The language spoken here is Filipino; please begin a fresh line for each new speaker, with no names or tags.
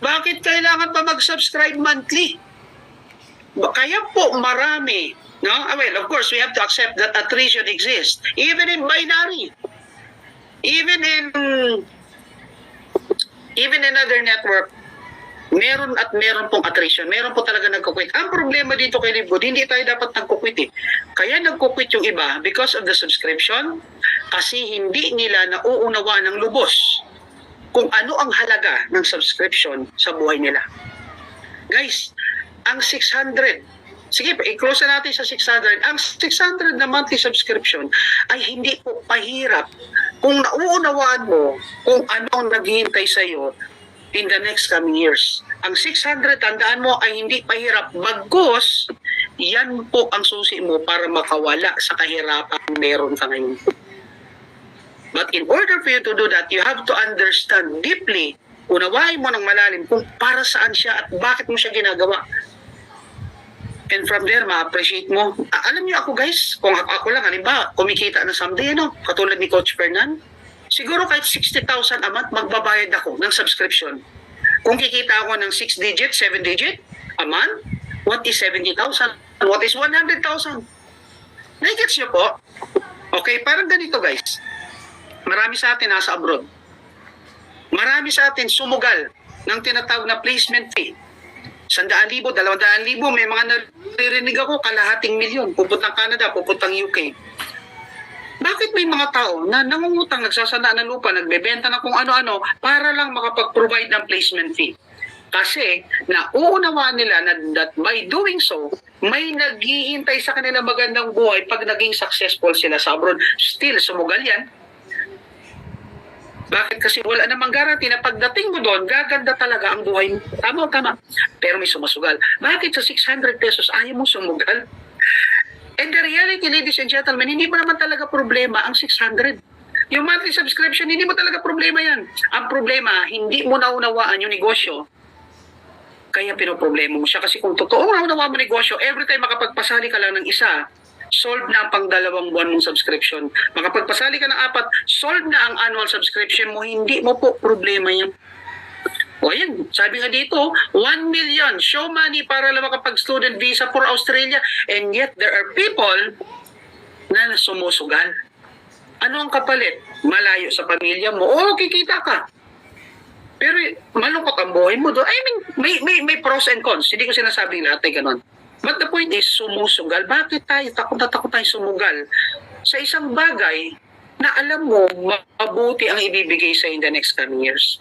Bakit kailangan pa mag-subscribe monthly? Kaya po marami, no? Well, of course, we have to accept that attrition exists. Even in binary. Even in other network, meron pong attrition. Meron po talaga nagkukwit. Ang problema dito kay Libgod, hindi tayo dapat nagkukwit eh. Kaya nagkukwit yung iba because of the subscription, kasi hindi nila nauunawa ng lubos kung ano ang halaga ng subscription sa buhay nila. Guys, ang 600, sige, i-close na natin sa 600. Ang 600 na monthly subscription ay hindi po pahirap kung nauunawaan mo kung ano ang naghihintay sa iyo in the next coming years. Ang 600, tandaan mo, ay hindi pahirap. Bagkus, yan po ang susi mo para makawala sa kahirapan meron ka ngayon. But in order for you to do that, you have to understand deeply, unawain mo ng malalim kung para saan siya at bakit mo siya ginagawa. And from there, ma-appreciate mo. Alam niyo ako guys, kung ako lang, halimbawa, kumikita na someday, katulad ni Coach Fernan, siguro kahit 60,000 a month, magbabayad ako ng subscription. Kung kikita ako ng 6 digit, 7 digit a month, what is 70,000? What is 100,000? Nagets niyo po? Okay, parang ganito guys. Marami sa atin nasa abroad. Marami sa atin sumugal ng tinatawag na placement fee. 100,000, 200,000, may mga naririnig ako, kalahating milyon, pupuntang Canada, pupuntang UK. Bakit may mga tao na nangungutang, nagsasana ng lupa, nagbebenta na kung ano-ano para lang makapag-provide ng placement fee? Kasi nauunawaan nila na that by doing so, may naghihintay sa kanila magandang buhay pag naging successful sila sa abroad. Still, sumugal yan. Bakit? Kasi wala namang guarantee na pagdating mo doon, gaganda talaga ang buhay mo. Tama. Pero may sumusugal. Bakit sa 600 pesos ayaw mo sumugal? And the reality, ladies and gentlemen, hindi mo naman talaga problema ang 600. Yung monthly subscription, hindi mo talaga problema yan. Ang problema, hindi mo naunawaan yung negosyo. Kaya pinoproblema mo siya. Kasi kung totoo naunawaan mo negosyo, every time makapagpasali ka lang ng isa, solve na ang pang-2 buwan mong subscription. Makapagpasali ka ng 4, solve na ang annual subscription mo. Hindi mo po problema yan. O yan, sabi nga dito, 1 million show money para lang makapag-student visa for Australia, and yet there are people na sumusugal. Ano ang kapalit? Malayo sa pamilya mo. Oo, kikita ka. Pero malungkot ang buhay mo doon. I mean, may pros and cons. Hindi ko sinasabing lahat ay ganon. But the point is, sumusugal. Bakit tayo? Takot tayo sumugal sa isang bagay na alam mo, mabuti ang ibibigay sa in the next coming years.